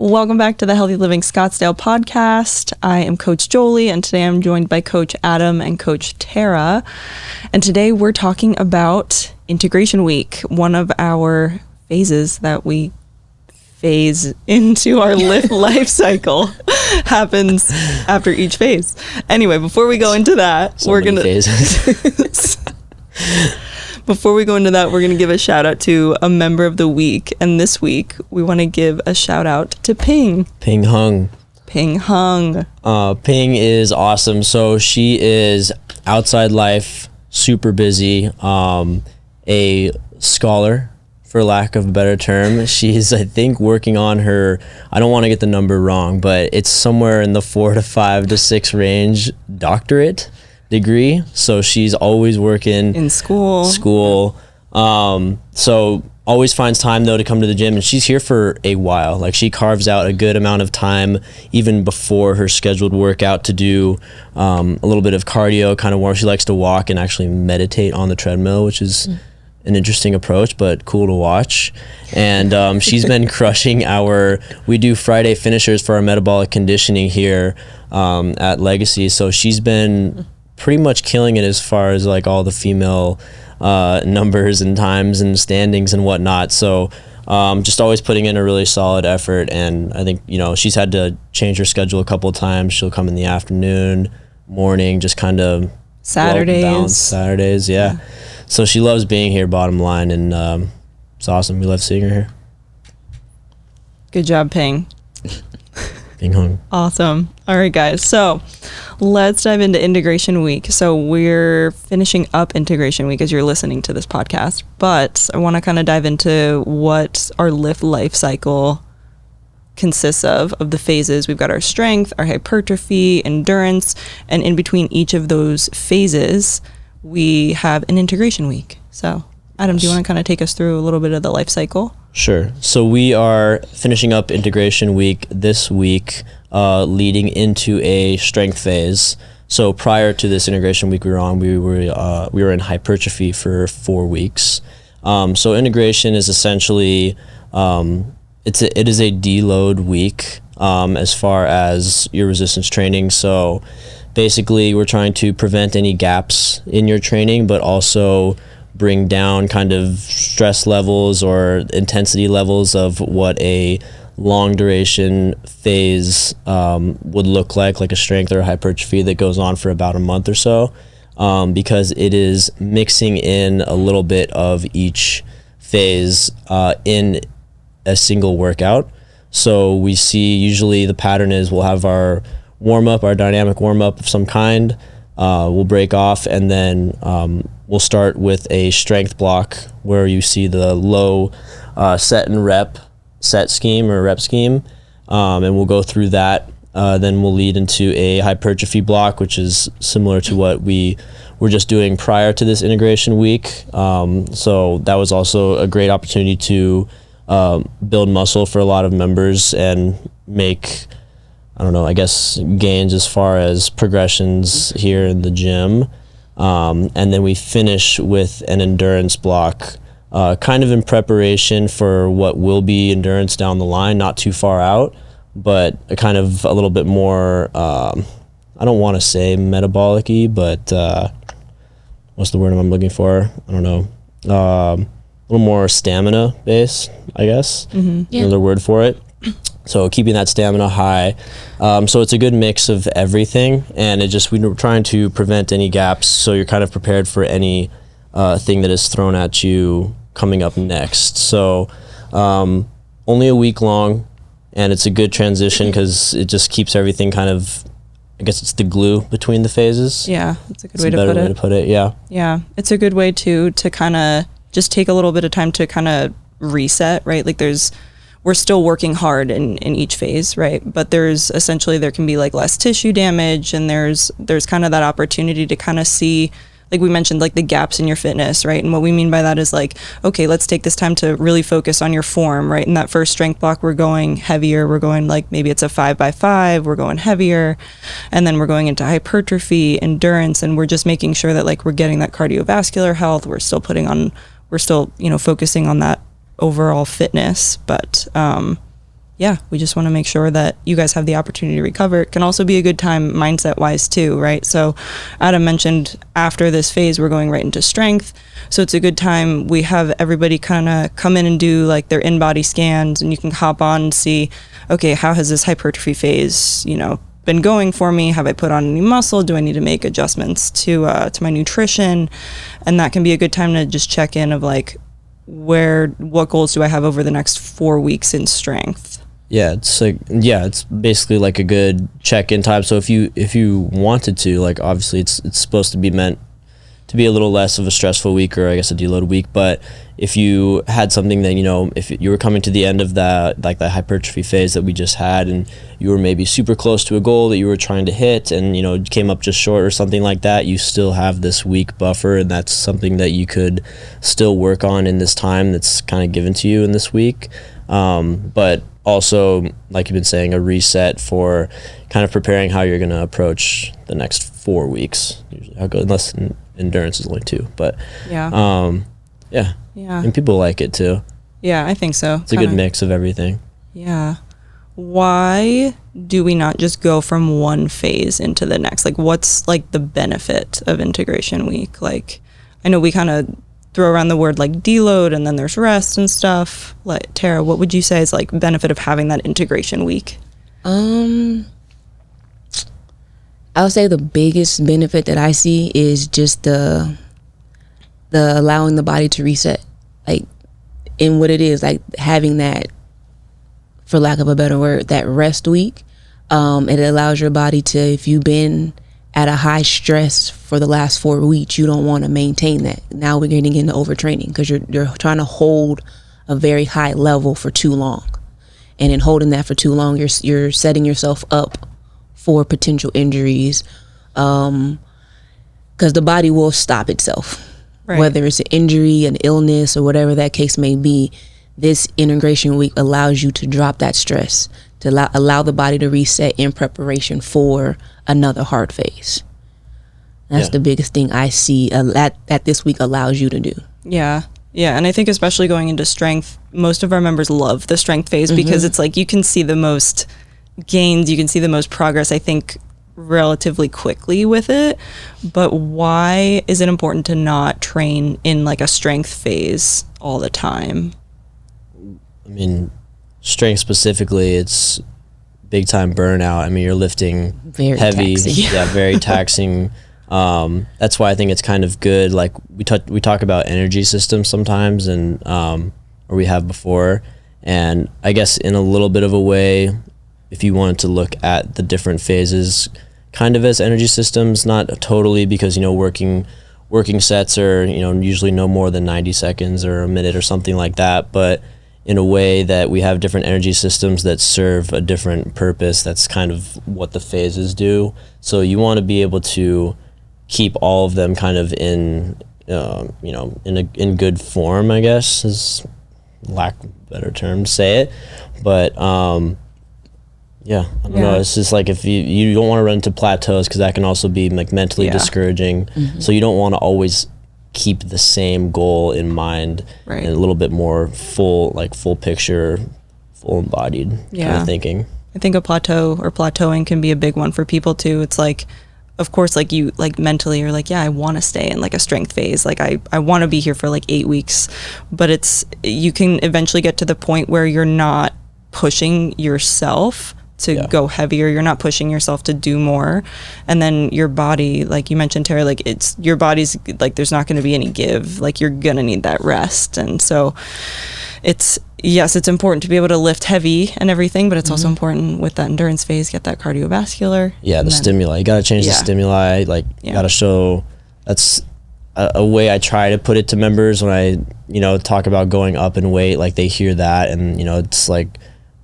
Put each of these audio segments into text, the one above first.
Welcome back to the Healthy Living Scottsdale podcast. I am Coach Jolie, and today I'm joined by Coach Adam and Coach Terra. And today we're talking about Integration Week, one of our phases that we phase into our life cycle happens after each phase. Anyway, before we go into that, we're going to... Before we go into that, we're going to give a shout out to a member of the week. And this week, we want to give a shout out to Ping. Ping Hung. Ping Hung. Ping is awesome. So she is outside life, super busy, a scholar, for lack of a better term. She's, I think, working on her, I don't want to get the number wrong, but it's somewhere in the 4 to 5 to 6 range doctorate degree. So she's always working in school. So always finds time though to come to the gym, and she's here for a while. Like, she carves out a good amount of time even before her scheduled workout to do a little bit of cardio, kind of where she likes to walk and actually meditate on the treadmill, which is an interesting approach, but cool to watch. And she's been crushing we do Friday finishers for our metabolic conditioning here at Legacy. So she's been pretty much killing it as far as like all the female numbers and times and standings and whatnot. So just always putting in a really solid effort. And I think, she's had to change her schedule a couple of times. She'll come in the afternoon, morning, just kind of Saturdays. Yeah. So she loves being here, bottom line. And it's awesome. We love seeing her here. Good job, Ping. Ping Hung. Awesome. All right, guys. So let's dive into Integration Week. So we're finishing up Integration Week as you're listening to this podcast, but I want to kind of dive into what our lift life cycle consists of the phases. We've got our strength, our hypertrophy, endurance, and in between each of those phases, we have an Integration Week. So Adam, do you want to kind of take us through a little bit of the life cycle? Sure. So we are finishing up Integration Week this week, leading into a strength phase. So prior to this Integration Week we were in hypertrophy for 4 weeks. So integration is essentially it is a deload week as far as your resistance training. So basically we're trying to prevent any gaps in your training, but also bring down kind of stress levels or intensity levels of what a long duration phase would look like a strength or a hypertrophy that goes on for about a month or so, because it is mixing in a little bit of each phase in a single workout. So we see usually the pattern is we'll have our warm-up, our dynamic warm-up of some kind, we'll break off, and then we'll start with a strength block where you see the low set and rep scheme, and we'll go through that. Then we'll lead into a hypertrophy block, which is similar to what we were just doing prior to this Integration Week. So that was also a great opportunity to build muscle for a lot of members and make, gains as far as progressions here in the gym. And then we finish with an endurance block, kind of in preparation for what will be endurance down the line, not too far out, but a kind of a little bit more, I don't want to say metabolic-y, but what's the word I'm looking for? I don't know. A little more stamina based, I guess. Another word for it. So keeping that stamina high. So it's a good mix of everything, and we're trying to prevent any gaps, so you're kind of prepared for any thing that is thrown at you coming up next. So only a week long, and it's a good transition because it just keeps everything kind of, I guess it's the glue between the phases. Yeah, that's a good way to put it. Yeah, it's a good way to kind of just take a little bit of time to kind of reset, right? Like we're still working hard in each phase, right? But there can be like less tissue damage, and there's kind of that opportunity to kind of see, like we mentioned, like the gaps in your fitness, right? And what we mean by that is like, okay, let's take this time to really focus on your form, right? In that first strength block, we're going heavier. We're going like, maybe it's a 5x5, we're going heavier. And then we're going into hypertrophy, endurance, and we're just making sure that like we're getting that cardiovascular health. We're still focusing on that overall fitness. But yeah, we just want to make sure that you guys have the opportunity to recover. It can also be a good time mindset wise too, right? So Adam mentioned after this phase, we're going right into strength. So it's a good time. We have everybody kind of come in and do like their in-body scans, and you can hop on and see, okay, how has this hypertrophy phase, been going for me? Have I put on any muscle? Do I need to make adjustments to my nutrition? And that can be a good time to just check in of like, what goals do I have over the next 4 weeks in strength? Yeah, it's basically like a good check-in time. So if you wanted to, like, obviously it's supposed to be meant to be a little less of a stressful week, or I guess a deload week, but if you had something that, if you were coming to the end of that, like that hypertrophy phase that we just had, and you were maybe super close to a goal that you were trying to hit and, came up just short or something like that, you still have this week buffer, and that's something that you could still work on in this time that's kind of given to you in this week. But also, like you've been saying, a reset for kind of preparing how you're going to approach the next 4 weeks. Usually how good, unless endurance is only 2, but yeah. And people like it too. Yeah, I think so. It's a good mix of everything. Yeah. Why do we not just go from one phase into the next? Like, what's like the benefit of integration week? Like, I know we kind of throw around the word like deload, and then there's rest and stuff. Like, Terra, what would you say is like benefit of having that integration week? I would say the biggest benefit that I see is just the allowing the body to reset, like in what it is, like having that, for lack of a better word, that rest week. It allows your body to, if you've been at a high stress for the last 4 weeks, you don't want to maintain that. Now we're getting into overtraining because you're trying to hold a very high level for too long, and in holding that for too long, you're setting yourself up for potential injuries, because the body will stop itself, right? Whether it's an injury, an illness, or whatever that case may be. This integration week allows you to drop that stress, to allow the body to reset in preparation for another hard phase. That's the biggest thing I see that this week allows you to do. Yeah, and I think especially going into strength, most of our members love the strength phase because it's like you can see the most gains, you can see the most progress, I think, relatively quickly with it. But why is it important to not train in like a strength phase all the time? I mean, strength specifically, it's big time burnout. I mean, you're lifting very heavy, taxing. Very taxing. That's why I think it's kind of good. Like we talk about energy systems sometimes, and or we have before, and I guess in a little bit of a way, if you wanted to look at the different phases kind of as energy systems, not totally, because working sets are usually no more than 90 seconds or a minute or something like that, but in a way that we have different energy systems that serve a different purpose. That's kind of what the phases do. So you want to be able to keep all of them kind of in in good form, I guess, is lack of a better term to say it. But I don't know. It's just like if you don't want to run into plateaus, because that can also be like mentally discouraging. So you don't want to always keep the same goal in mind, right? And a little bit more full picture, full embodied kind of thinking. I think a plateau or plateauing can be a big one for people too. It's like, of course, like you, like mentally you're like, I want to stay in like a strength phase. Like I want to be here for like 8 weeks, but you can eventually get to the point where you're not pushing yourself to go heavier. You're not pushing yourself to do more. And then your body, like you mentioned, Terra, like your body's like, there's not going to be any give. Like you're going to need that rest. And so it's important to be able to lift heavy and everything, but it's also important with that endurance phase, get that cardiovascular. Yeah, the stimuli. You got to change the stimuli. Like you got to show. That's a way I try to put it to members when I, talk about going up in weight. Like they hear that and, it's like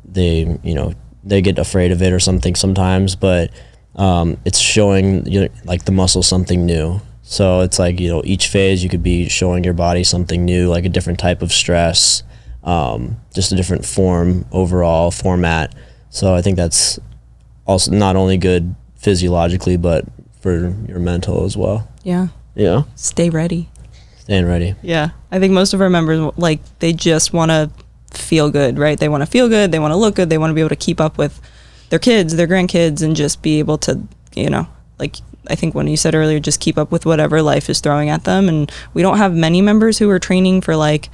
they get afraid of it or something sometimes, but it's showing like the muscle something new. So it's like, each phase you could be showing your body something new, like a different type of stress, just a different overall format. So I think that's also not only good physiologically, but for your mental as well. Yeah. Staying ready. Yeah. I think most of our members, like, they just want to feel good, right? They want to feel good, they want to look good, they want to be able to keep up with their kids, their grandkids, and just be able to, you know, like I think when you said earlier, just keep up with whatever life is throwing at them. And we don't have many members who are training for like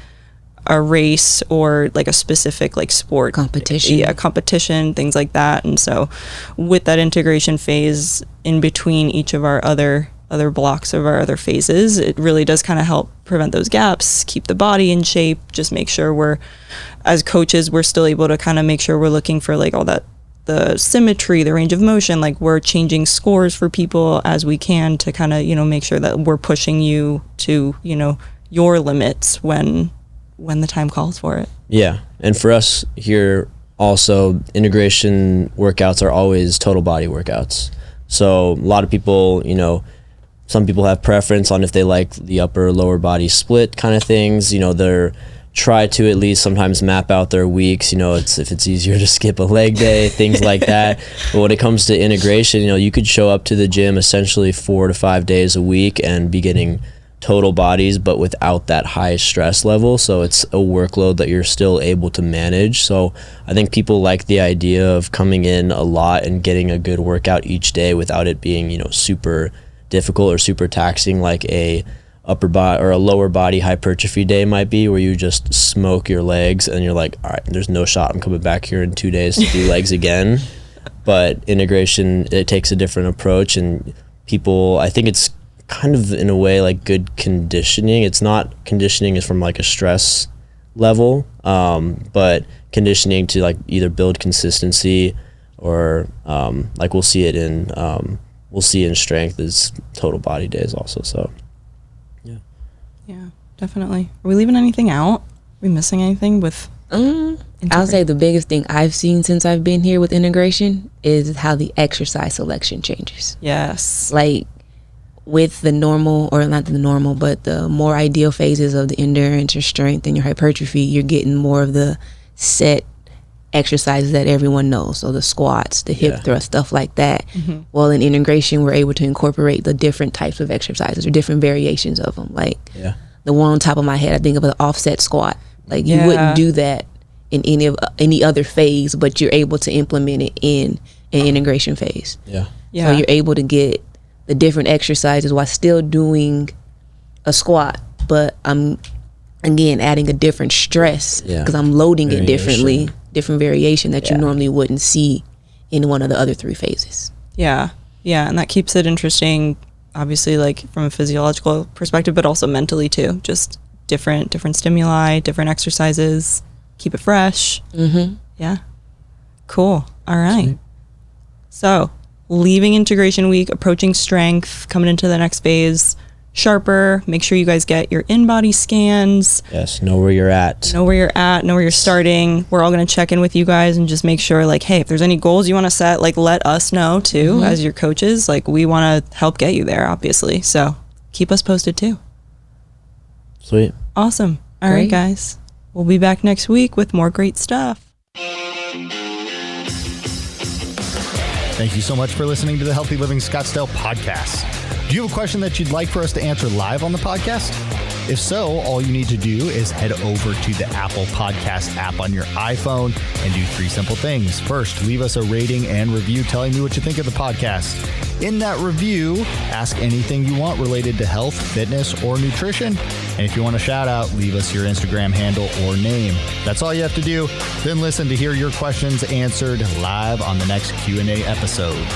a race or like a specific like sport competition, things like that. And so with that integration phase in between each of our other blocks of our other phases, it really does kind of help prevent those gaps, keep the body in shape, just make sure we're, as coaches, we're still able to kind of make sure we're looking for like all that, the symmetry, the range of motion, like we're changing scores for people as we can to kind of, you know, make sure that we're pushing you to, you know, your limits when the time calls for it. Yeah. And for us here also, integration workouts are always total body workouts. So a lot of people, you know, some people have preference on if they like the upper lower body split kind of things. You know, they're try to at least sometimes map out their weeks. You know, if it's easier to skip a leg day, things like that. But when it comes to integration, you know, you could show up to the gym essentially 4 to 5 days a week and be getting total bodies, but without that high stress level. So it's a workload that you're still able to manage. So I think people like the idea of coming in a lot and getting a good workout each day without it being, you know, super difficult or super taxing like a upper body or a lower body hypertrophy day might be, where you just smoke your legs and you're like, all right, there's no shot I'm coming back here in 2 days to do legs again. But integration, it takes a different approach, and people, I think it's kind of in a way like good conditioning. It's not conditioning is from like a stress level, but conditioning to like either build consistency or like we'll see in strength is total body days also. So yeah, definitely. Are we leaving anything out? Are we missing anything with I'll say the biggest thing I've seen since I've been here with integration is how the exercise selection changes. Yes. Like with the normal, or not the normal, but the more ideal phases of the endurance, your strength, and your hypertrophy, you're getting more of the set exercises that everyone knows. So the squats, the hip thrust, stuff like that. Mm-hmm. Well, in integration, we're able to incorporate the different types of exercises or different variations of them. Like the one on top of my head, I think of an offset squat. Like you wouldn't do that in any other phase, but you're able to implement it in an integration phase. Yeah. So you're able to get the different exercises while still doing a squat, but I'm again adding a different stress because I'm loading it differently, different variation that you normally wouldn't see in one of the other 3 phases. Yeah, and that keeps it interesting, obviously, like from a physiological perspective, but also mentally too. Just different stimuli, different exercises, keep it fresh. Mm-hmm. Yeah, cool. All right. Sweet. So leaving integration week, approaching strength, coming into the next phase, sharper. Make sure you guys get your in-body scans. Yes, know where you're at. Know where you're starting. We're all going to check in with you guys and just make sure, like, hey, if there's any goals you want to set, like, let us know too, as your coaches. Like, we want to help get you there, obviously. So keep us posted too. Sweet. Awesome. All right, guys. We'll be back next week with more great stuff. Thank you so much for listening to the Healthy Living Scottsdale podcast. Do you have a question that you'd like for us to answer live on the podcast? If so, all you need to do is head over to the Apple Podcast app on your iPhone and do 3 simple things. First, leave us a rating and review telling me what you think of the podcast. In that review, ask anything you want related to health, fitness, or nutrition. And if you want a shout out, leave us your Instagram handle or name. That's all you have to do. Then listen to hear your questions answered live on the next Q&A episode.